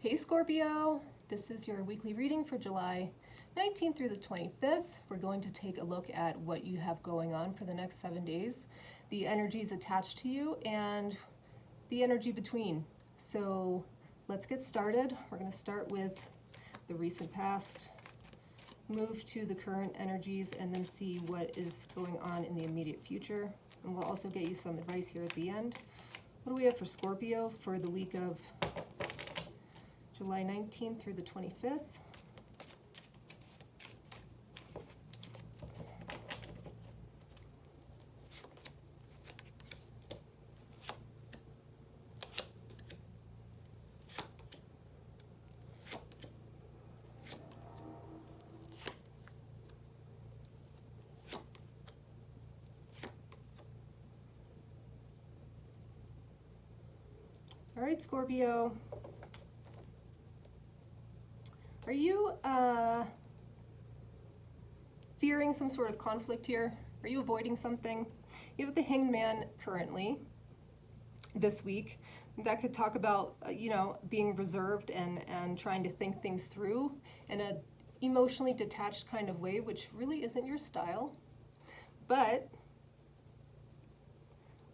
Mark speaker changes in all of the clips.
Speaker 1: Hey Scorpio, this is your weekly reading for July 19th through the 25th. We're going to take a look at what you have going on for the next 7 days, the energies attached to you, and the energy between. So let's get started. We're going to start with the recent past, move to the current energies, and then see what is going on in the immediate future. And we'll also get you some advice here at the end. What do we have for Scorpio for the week of July 19th through the 25th? All right, Scorpio. Are you fearing some sort of conflict here? Are you avoiding something? You have the Hanged Man currently this week. That could talk about, being reserved and trying to think things through in a emotionally detached kind of way, which really isn't your style. But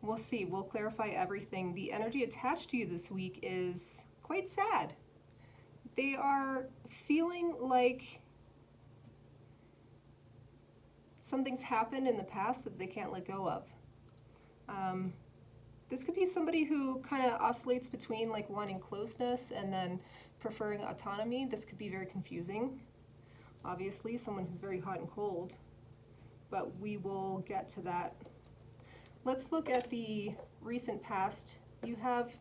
Speaker 1: we'll see. We'll clarify everything. The energy attached to you this week is quite sad. They are feeling like something's happened in the past that they can't let go of. This could be somebody who kind of oscillates between like wanting closeness and then preferring autonomy. This could be very confusing. Obviously, someone who's very hot and cold, but we will get to that. Let's look at the recent past. You have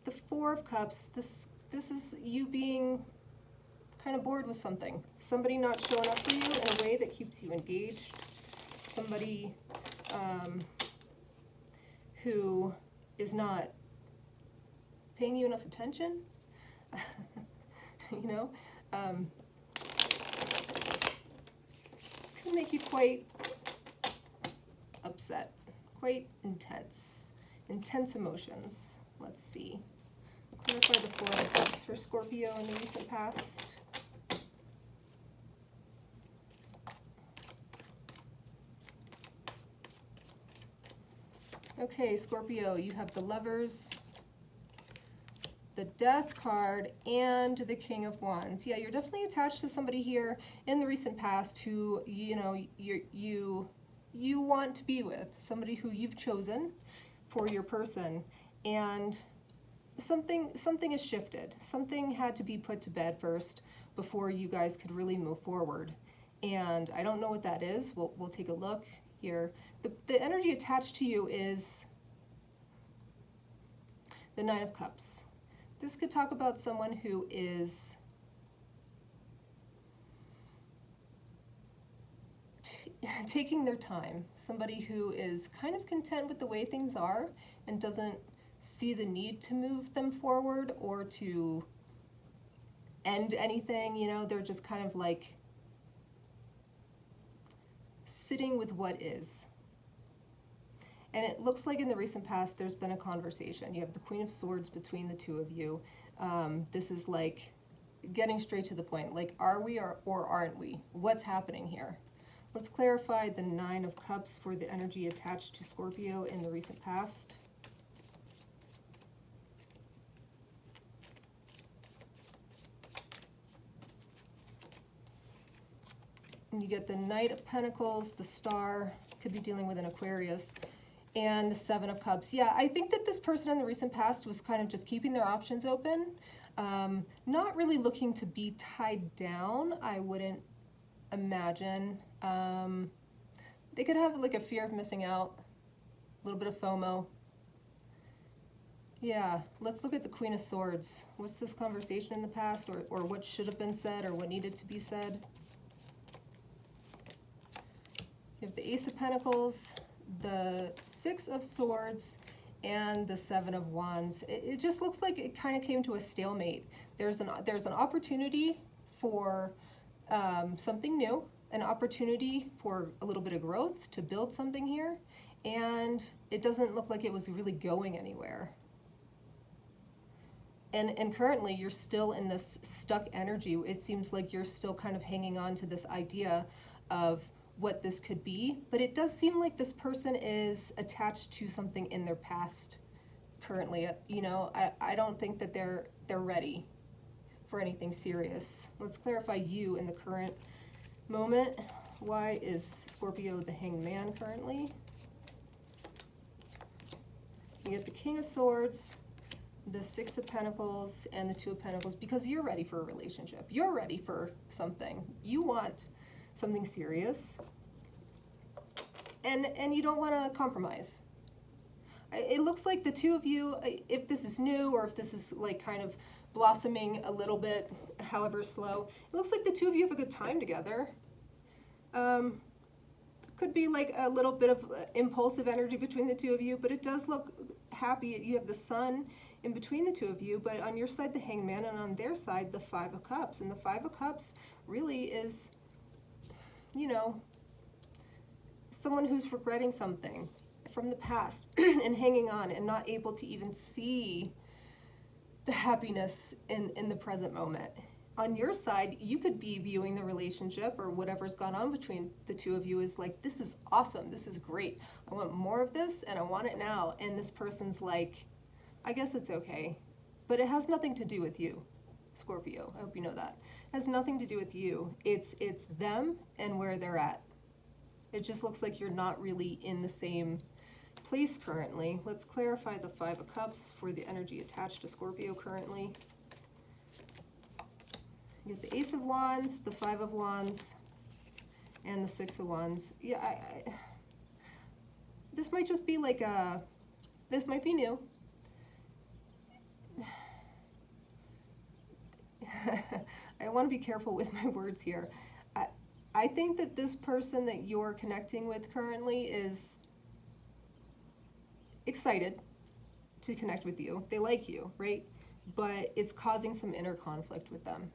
Speaker 1: the Four of Cups. This is you being kind of bored with something. Somebody not showing up for you in a way that keeps you engaged. Somebody who is not paying you enough attention. Could make you quite upset, quite intense emotions. Let's see. Clarify the Four of Cups for Scorpio in the recent past. Okay, Scorpio, you have the Lovers, the Death card, and the King of Wands. Yeah, you're definitely attached to somebody here in the recent past who, you want to be with, somebody who you've chosen for your person. And something has shifted. Something had to be put to bed first before you guys could really move forward. And I don't know what that is. We'll take a look here. The energy attached to you is the Nine of Cups. This could talk about someone who is taking their time. Somebody who is kind of content with the way things are and doesn't see the need to move them forward or to end anything. They're just kind of like sitting with what is. And it looks like in the recent past there's been a conversation. You have the Queen of Swords between the two of you. This is like getting straight to the point. Like, are we or aren't we? What's happening here? Let's clarify the Nine of Cups for the energy attached to Scorpio in the recent past. And you get the Knight of Pentacles, the Star, could be dealing with an Aquarius, and the Seven of Cups. Yeah, I think that this person in the recent past was kind of just keeping their options open, not really looking to be tied down, I wouldn't imagine. They could have like a fear of missing out, a little bit of FOMO. Yeah, let's look at the Queen of Swords. What's this conversation in the past, or what should have been said, or what needed to be said? You have the Ace of Pentacles, the Six of Swords, and the Seven of Wands. It just looks like it kind of came to a stalemate. There's an opportunity for something new, an opportunity for a little bit of growth to build something here, and it doesn't look like it was really going anywhere. And currently you're still in this stuck energy. It seems like you're still kind of hanging on to this idea of what this could be, but it does seem like this person is attached to something in their past currently. You know, I don't think that they're ready for anything serious. Let's clarify you in the current moment. Why is Scorpio the Hanged Man currently? You get the King of Swords, the Six of Pentacles, and the Two of Pentacles, because you're ready for a relationship. You're ready for something. You want something serious, and you don't want to compromise. It looks like the two of you, if this is new or if this is like kind of blossoming a little bit, however slow, it looks like the two of you have a good time together. Could be like a little bit of impulsive energy between the two of you, but it does look happy. You have the Sun in between the two of you, but on your side the Hanged Man, and on their side the Five of Cups. And the Five of Cups really is, you know, someone who's regretting something from the past and hanging on and not able to even see the happiness in the present moment. On your side, you could be viewing the relationship or whatever's gone on between the two of you as like, this is awesome, this is great, I want more of this and I want it now. And this person's like, I guess it's okay. But it has nothing to do with you, Scorpio. I hope you know that. It has nothing to do with you. It's them and where they're at. It just looks like you're not really in the same place currently. Let's clarify the Five of Cups for the energy attached to Scorpio currently. You get the Ace of Wands, the Five of Wands, and the Six of Wands. Yeah, this might just be like this might be new. I want to be careful with my words here. I think that this person that you're connecting with currently is excited to connect with you. They like you, right? But it's causing some inner conflict with them.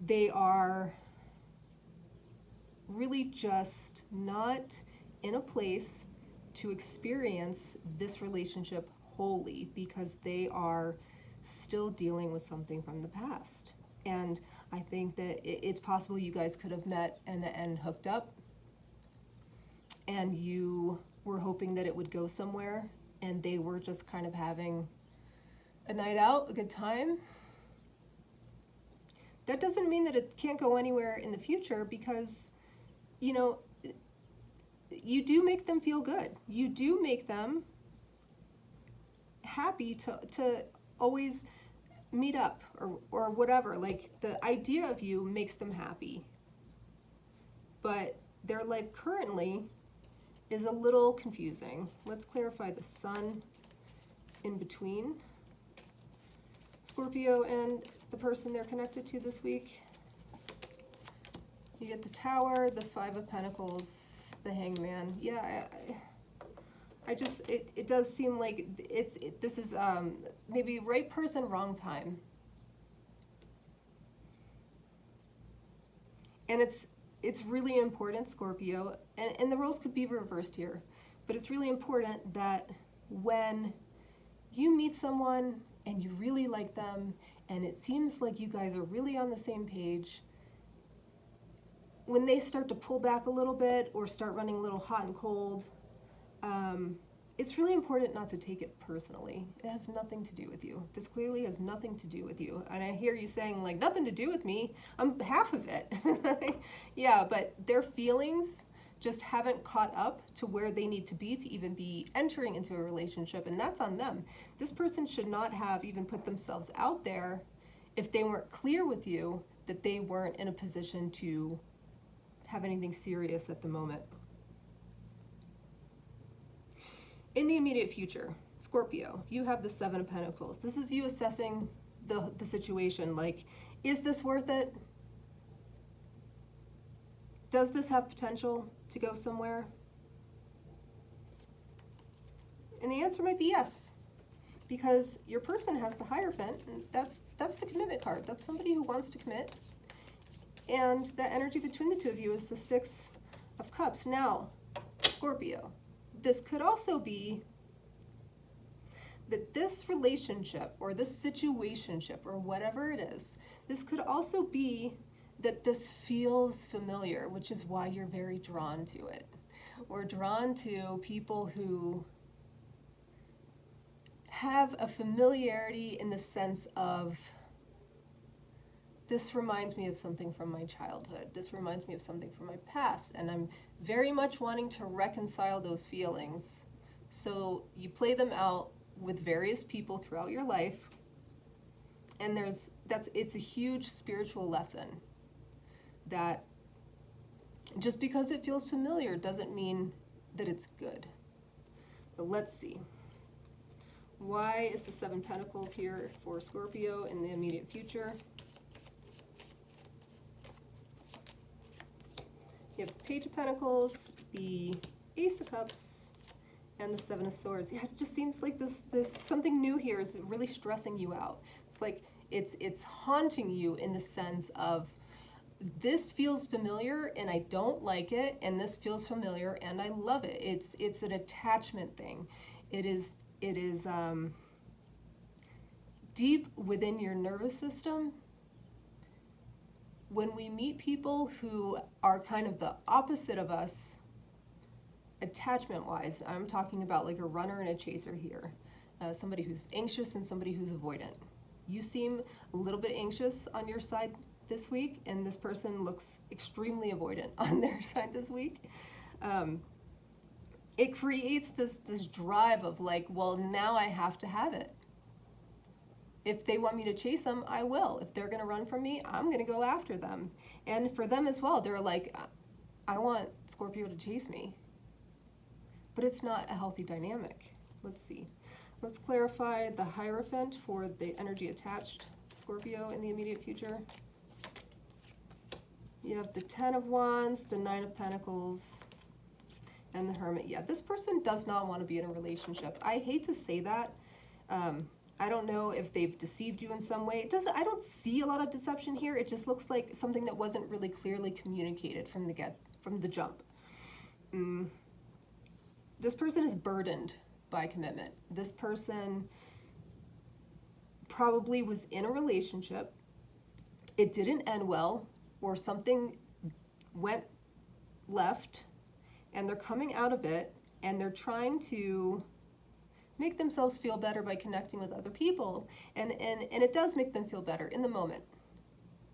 Speaker 1: They are really just not in a place to experience this relationship wholly because they are still dealing with something from the past. And I think that it's possible you guys could have met and hooked up, and you were hoping that it would go somewhere, and they were just kind of having a night out, a good time. That doesn't mean that it can't go anywhere in the future because, you know, you do make them feel good. You do make them happy to always meet up or whatever. Like, the idea of you makes them happy. But their life currently is a little confusing. Let's clarify the Sun in between Scorpio and the person they're connected to this week. You get the Tower, the Five of Pentacles, the Hanged Man. Yeah, I just, it does seem like this is maybe right person, wrong time. And it's really important, Scorpio, and the roles could be reversed here, but it's really important that when you meet someone and you really like them, and it seems like you guys are really on the same page, when they start to pull back a little bit or start running a little hot and cold, it's really important not to take it personally. It has nothing to do with you. This clearly has nothing to do with you. And I hear you saying, like, nothing to do with me. I'm half of it. Yeah, but their feelings just haven't caught up to where they need to even be entering into a relationship, and that's on them. This person should not have even put themselves out there if they weren't clear with you that they weren't in a position to have anything serious at the moment. In the immediate future, Scorpio, you have the Seven of Pentacles. This is you assessing the situation. Like, is this worth it? Does this have potential to go somewhere? And the answer might be yes, because your person has the Hierophant, and that's the commitment card. That's somebody who wants to commit. And the energy between the two of you is the Six of Cups. Now, Scorpio, this could also be that this relationship or this situationship or whatever it is, this could also be that this feels familiar, which is why you're very drawn to it. Or drawn to people who have a familiarity in the sense of, this reminds me of something from my childhood. This reminds me of something from my past. And I'm very much wanting to reconcile those feelings. So you play them out with various people throughout your life. And it's a huge spiritual lesson that just because it feels familiar doesn't mean that it's good. But let's see. Why is the Seven of Pentacles here for Scorpio in the immediate future? You have the Page of Pentacles, the Ace of Cups, and the Seven of Swords. Yeah, it just seems like this something new here is really stressing you out. It's like it's haunting you in the sense of, this feels familiar and I don't like it, and this feels familiar and I love it. It's an attachment thing. It is deep within your nervous system. When we meet people who are kind of the opposite of us, attachment-wise, I'm talking about like a runner and a chaser here. Somebody who's anxious and somebody who's avoidant. You seem a little bit anxious on your side this week, and this person looks extremely avoidant on their side this week. It creates this drive of like, well, now I have to have it. If they want me to chase them, I will. If they're going to run from me, I'm going to go after them. And for them as well, they're like, I want Scorpio to chase me. But it's not a healthy dynamic. Let's see. Let's clarify the Hierophant for the energy attached to Scorpio in the immediate future. You have the Ten of Wands, the Nine of Pentacles, and the Hermit. Yeah, this person does not want to be in a relationship. I hate to say that. I don't know if they've deceived you in some way. I don't see a lot of deception here. It just looks like something that wasn't really clearly communicated from the jump. This person is burdened by commitment. This person probably was in a relationship. It didn't end well, or something went left, and they're coming out of it, and they're trying to make themselves feel better by connecting with other people. And it does make them feel better in the moment.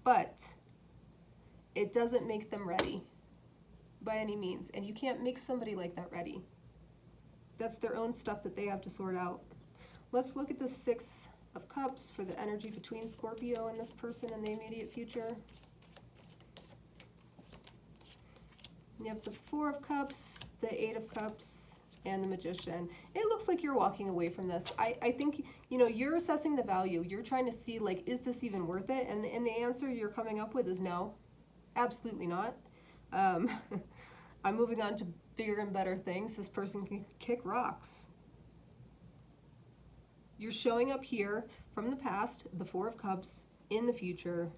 Speaker 1: But it doesn't make them ready by any means. And you can't make somebody like that ready. That's their own stuff that they have to sort out. Let's look at the Six of Cups for the energy between Scorpio and this person in the immediate future. You have the Four of Cups, the Eight of Cups, and the Magician. It looks like you're walking away from this. I think, you're assessing the value. You're trying to see, like, is this even worth it? And the answer you're coming up with is no. Absolutely not. I'm moving on to bigger and better things. This person can kick rocks. You're showing up here from the past, the Four of Cups, in the future,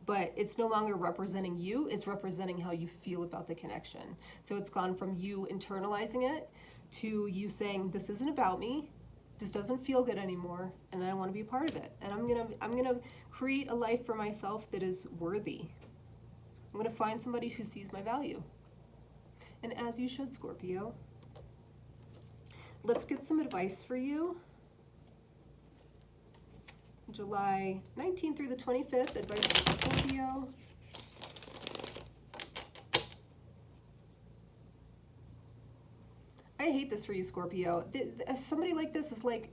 Speaker 1: but it's no longer representing you, it's representing how you feel about the connection. So it's gone from you internalizing it to you saying, this isn't about me, this doesn't feel good anymore, and I want to be a part of it. And I'm gonna create a life for myself that is worthy. I'm gonna find somebody who sees my value. And as you should, Scorpio. Let's get some advice for you. July 19th through the 25th, advice for Scorpio. I hate this for you, Scorpio. Somebody like this is like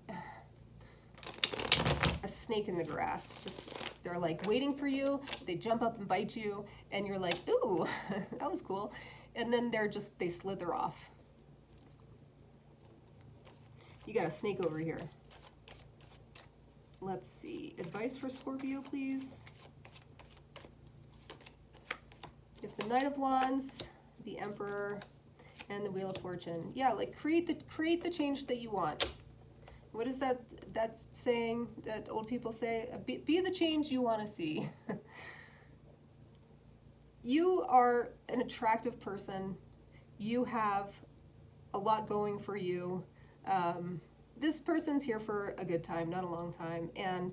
Speaker 1: a snake in the grass. They're like waiting for you, they jump up and bite you, and you're like, ooh, that was cool. And then they slither off. You got a snake over here. Let's see. Advice for Scorpio, please. You have the Knight of Wands, the Emperor, and the Wheel of Fortune. Yeah, like create the change that you want. What is that saying that old people say? Be the change you want to see. You are an attractive person. You have a lot going for you. this person's here for a good time, not a long time, and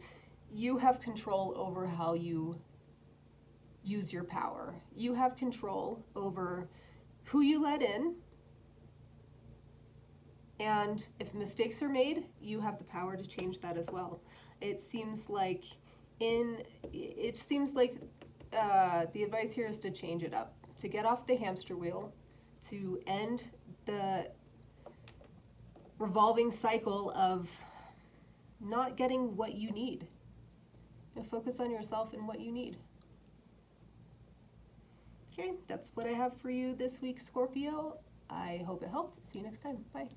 Speaker 1: you have control over how you use your power. You have control over who you let in, and if mistakes are made, you have the power to change that as well. It seems like the advice here is to change it up, to get off the hamster wheel, to end the revolving cycle of not getting what you need. And focus on yourself and what you need. Okay, that's what I have for you this week, Scorpio. I hope it helped. See you next time. Bye.